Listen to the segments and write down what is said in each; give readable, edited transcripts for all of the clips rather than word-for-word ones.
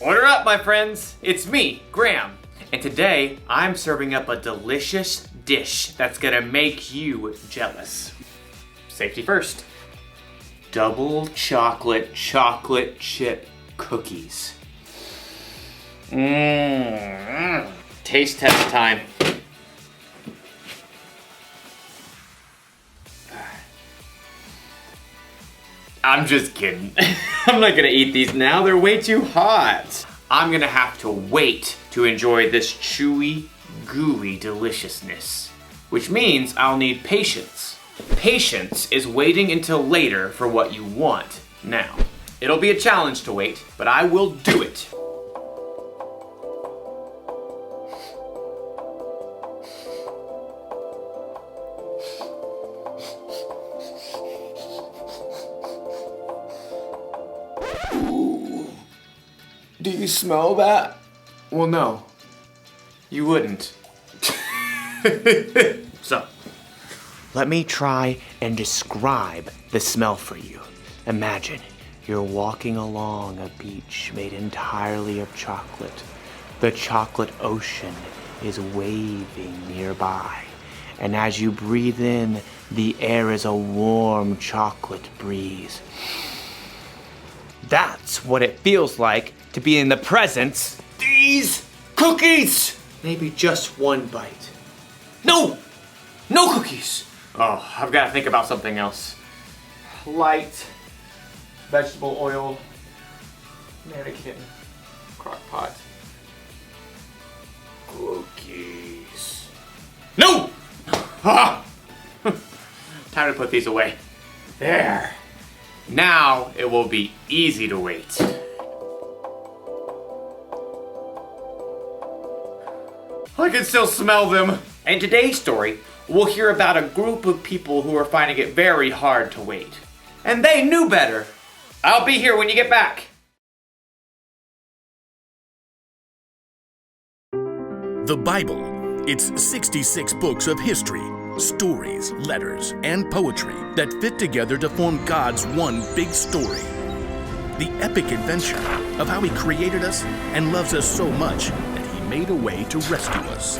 Order up, my friends. It's me, Graham. And today, I'm serving up a delicious dish that's gonna make you jealous. Safety first. Double chocolate chip cookies. Taste test time. I'm just kidding. I'm not gonna eat these now, they're way too hot. I'm gonna have to wait to enjoy this chewy, gooey deliciousness. Which means I'll need patience. Patience is waiting until later for what you want now. It'll be a challenge to wait, but I will do it. Do you smell that? Well, no. You wouldn't. So, let me try and describe the smell for you. Imagine you're walking along a beach made entirely of chocolate. The chocolate ocean is waving nearby. And as you breathe in, the air is a warm chocolate breeze. That's what it feels like to be in the presence of these cookies. Maybe just one bite. No cookies. Oh, I've got to think about something else. Light, vegetable oil, mannequin, crock pot, cookies. No! Ah! Time to put these away. There. Now it will be easy to wait. I can still smell them. In today's story, we'll hear about a group of people who are finding it very hard to wait. And they knew better. I'll be here when you get back. The Bible. It's 66 books of history, stories, letters, and poetry that fit together to form God's one big story. The epic adventure of how He created us and loves us so much that He made a way to rescue us.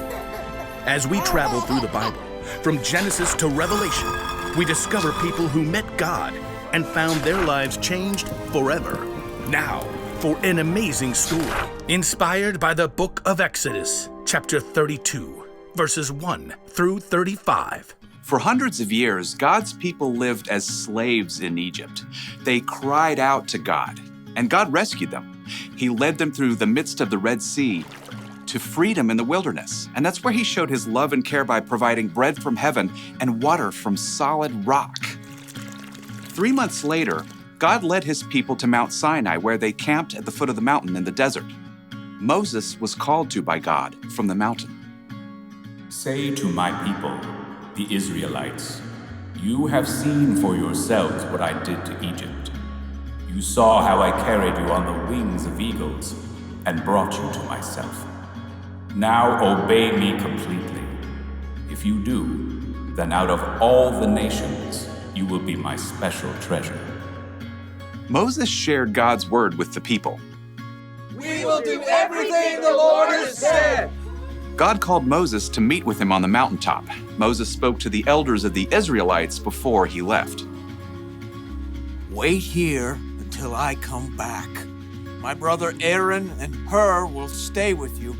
As we travel through the Bible, from Genesis to Revelation, we discover people who met God and found their lives changed forever. Now, for an amazing story inspired by the book of Exodus, chapter 32, verses 1 through 35. For hundreds of years, God's people lived as slaves in Egypt. They cried out to God, and God rescued them. He led them through the midst of the Red Sea to freedom in the wilderness. And that's where He showed His love and care by providing bread from heaven and water from solid rock. 3 months later, God led His people to Mount Sinai, where they camped at the foot of the mountain in the desert. Moses was called to by God from the mountain. Say to my people, the Israelites, you have seen for yourselves what I did to Egypt. You saw how I carried you on the wings of eagles and brought you to myself. Now obey me completely. If you do, then out of all the nations, you will be my special treasure. Moses shared God's word with the people. We will do everything the Lord has said. God called Moses to meet with Him on the mountaintop. Moses spoke to the elders of the Israelites before he left. Wait here until I come back. My brother Aaron and Hur will stay with you.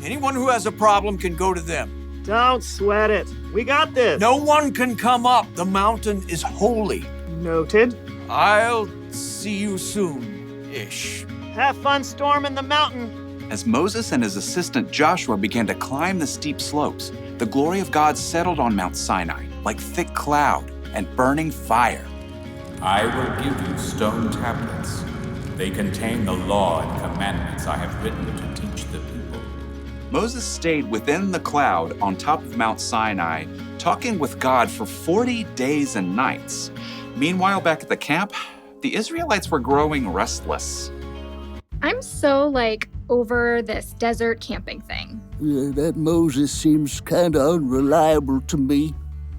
Anyone who has a problem can go to them. Don't sweat it. We got this. No one can come up. The mountain is holy. Noted. I'll see you soon-ish. Have fun storming the mountain. As Moses and his assistant Joshua began to climb the steep slopes, the glory of God settled on Mount Sinai like thick cloud and burning fire. I will give you stone tablets. They contain the law and commandments I have written to teach the people. Moses stayed within the cloud on top of Mount Sinai, talking with God for 40 days and nights. Meanwhile, back at the camp, the Israelites were growing restless. I'm so, over this desert camping thing. That Moses seems kind of unreliable to me.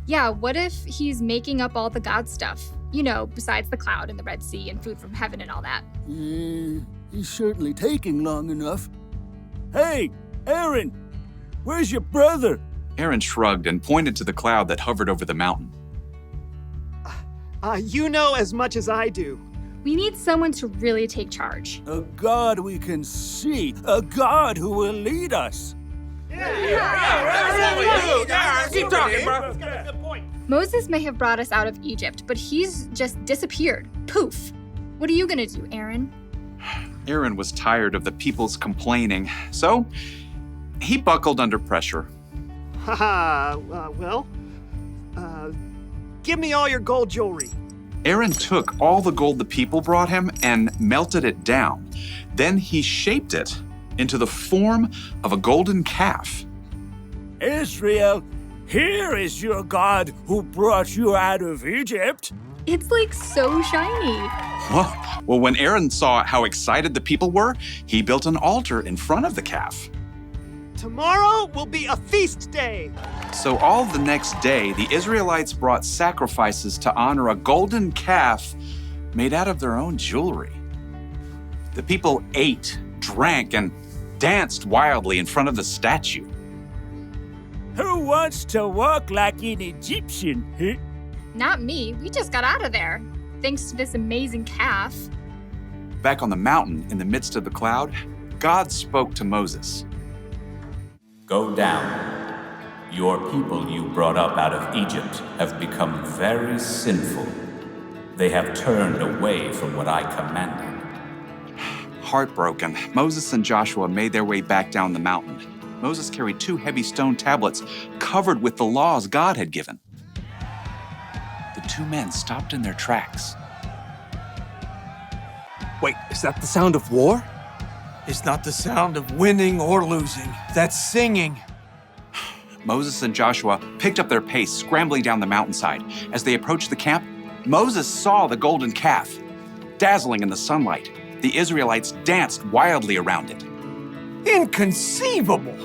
Yeah, what if he's making up all the God stuff? You know, besides the cloud and the Red Sea and food from heaven and all that. He's certainly taking long enough. Hey, Aaron! Where's your brother? Aaron shrugged and pointed to the cloud that hovered over the mountain. You know as much as I do. We need someone to really take charge. A God we can see. A God who will lead us. Keep talking, bro. Moses may have brought us out of Egypt, but he's just disappeared. Poof. What are you gonna do, Aaron? Aaron was tired of the people's complaining, so he buckled under pressure. Give me all your gold jewelry. Aaron took all the gold the people brought him and melted it down. Then he shaped it into the form of a golden calf. Israel, here is your God who brought you out of Egypt. It's like so shiny. Well, when Aaron saw how excited the people were, he built an altar in front of the calf. Tomorrow will be a feast day. So all the next day, the Israelites brought sacrifices to honor a golden calf made out of their own jewelry. The people ate, drank, and danced wildly in front of the statue. Who wants to walk like an Egyptian? Huh? Not me. We just got out of there. Thanks to this amazing calf. Back on the mountain, in the midst of the cloud, God spoke to Moses. Go down. Your people you brought up out of Egypt have become very sinful. They have turned away from what I commanded. Heartbroken, Moses and Joshua made their way back down the mountain. Moses carried 2 heavy stone tablets covered with the laws God had given. The 2 men stopped in their tracks. Wait, is that the sound of war? It's not the sound of winning or losing. That's singing. Moses and Joshua picked up their pace, scrambling down the mountainside. As they approached the camp, Moses saw the golden calf. Dazzling in the sunlight, the Israelites danced wildly around it. Inconceivable!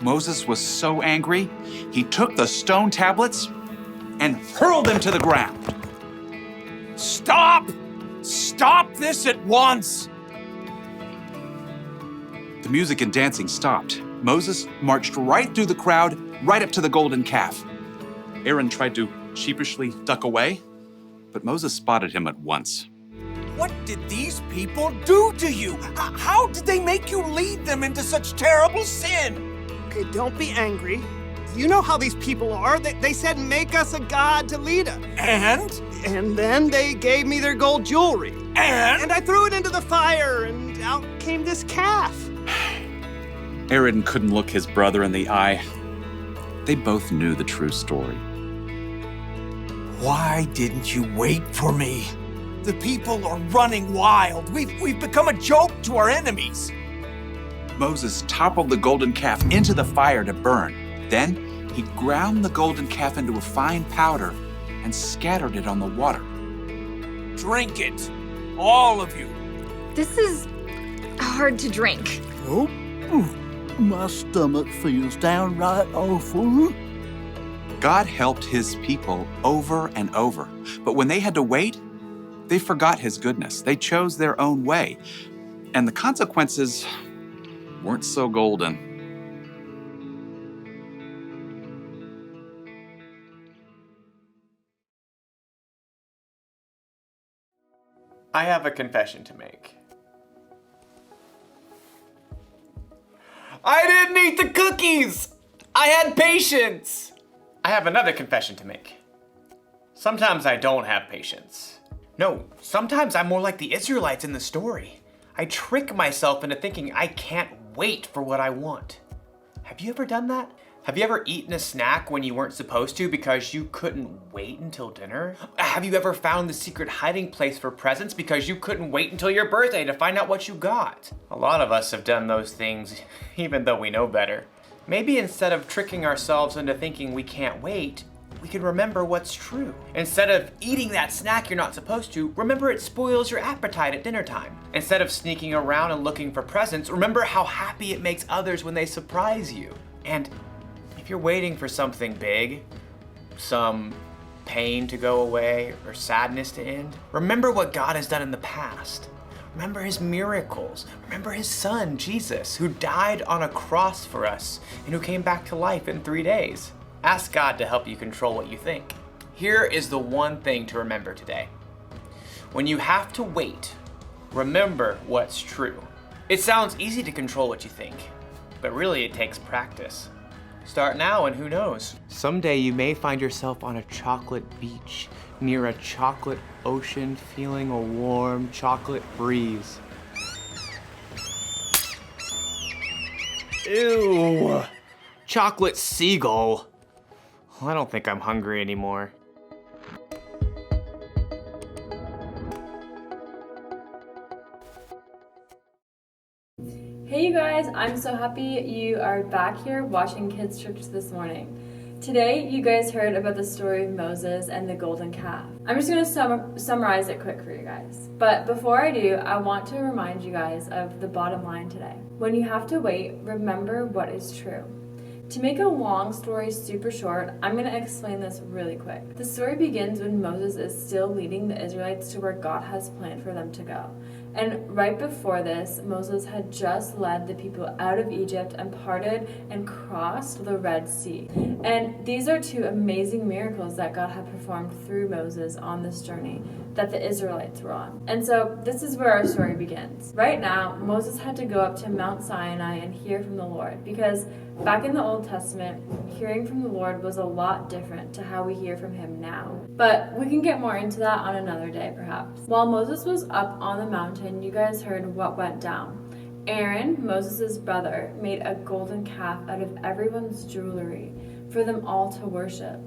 Moses was so angry, he took the stone tablets and hurled them to the ground. Stop! Stop this at once! The music and dancing stopped. Moses marched right through the crowd, right up to the golden calf. Aaron tried to sheepishly duck away, but Moses spotted him at once. What did these people do to you? How did they make you lead them into such terrible sin? Okay, don't be angry. You know how these people are. They said, make us a god to lead us. And then they gave me their gold jewelry. And I threw it into the fire, and out came this calf. Aaron couldn't look his brother in the eye. They both knew the true story. Why didn't you wait for me? The people are running wild. We've become a joke to our enemies. Moses toppled the golden calf into the fire to burn. Then he ground the golden calf into a fine powder and scattered it on the water. Drink it, all of you. This is hard to drink. Oh, my stomach feels downright awful. God helped his people over and over, but when they had to wait, they forgot his goodness. They chose their own way, and the consequences weren't so golden. I have a confession to make. I didn't eat the cookies! I had patience! I have another confession to make. Sometimes I don't have patience. No, sometimes I'm more like the Israelites in the story. I trick myself into thinking I can't wait for what I want. Have you ever done that? Have you ever eaten a snack when you weren't supposed to because you couldn't wait until dinner? Have you ever found the secret hiding place for presents because you couldn't wait until your birthday to find out what you got? A lot of us have done those things, even though we know better. Maybe instead of tricking ourselves into thinking we can't wait, we can remember what's true. Instead of eating that snack you're not supposed to, remember it spoils your appetite at dinner time. Instead of sneaking around and looking for presents, remember how happy it makes others when they surprise you. And if you're waiting for something big, some pain to go away or sadness to end, remember what God has done in the past. Remember his miracles. Remember his son, Jesus, who died on a cross for us and who came back to life in 3 days. Ask God to help you control what you think. Here is the one thing to remember today. When you have to wait, remember what's true. It sounds easy to control what you think, but really it takes practice. Start now and who knows? Someday you may find yourself on a chocolate beach near a chocolate ocean feeling a warm chocolate breeze. Ew! Chocolate seagull. I don't think I'm hungry anymore. Hey you guys, I'm so happy you are back here watching Kids Church this morning. Today, you guys heard about the story of Moses and the golden calf. I'm just going to summarize it quick for you guys. But before I do, I want to remind you guys of the bottom line today. When you have to wait, remember what is true. To make a long story super short, I'm going to explain this really quick. The story begins when Moses is still leading the Israelites to where God has planned for them to go. And right before this, Moses had just led the people out of Egypt and parted and crossed the Red Sea. And these are two amazing miracles that God had performed through Moses on this journey that the Israelites were on. And so this is where our story begins. Right now, Moses had to go up to Mount Sinai and hear from the Lord, because back in the Old Testament, hearing from the Lord was a lot different to how we hear from him now. But we can get more into that on another day, perhaps. While Moses was up on the mountain, you guys heard what went down. Aaron, Moses' brother, made a golden calf out of everyone's jewelry for them all to worship.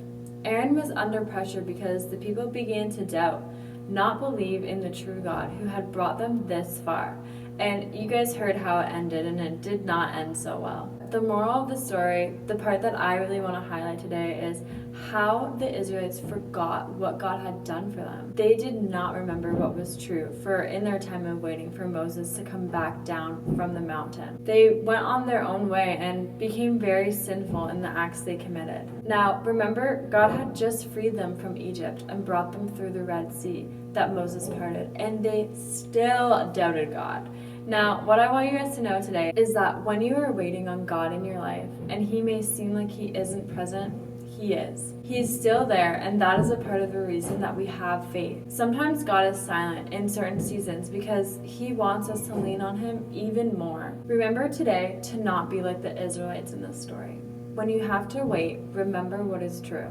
Aaron was under pressure because the people began to doubt, not believe in the true God who had brought them this far. And you guys heard how it ended, and it did not end so well. The moral of the story, the part that I really want to highlight today, is how the Israelites forgot what God had done for them. They did not remember what was true for in their time of waiting for Moses to come back down from the mountain. They went on their own way and became very sinful in the acts they committed. Now, remember, God had just freed them from Egypt and brought them through the Red Sea that Moses parted, and they still doubted God. Now, what I want you guys to know today is that when you are waiting on God in your life, and he may seem like he isn't present, he is. He's still there, and that is a part of the reason that we have faith. Sometimes God is silent in certain seasons because he wants us to lean on him even more. Remember today to not be like the Israelites in this story. When you have to wait, remember what is true.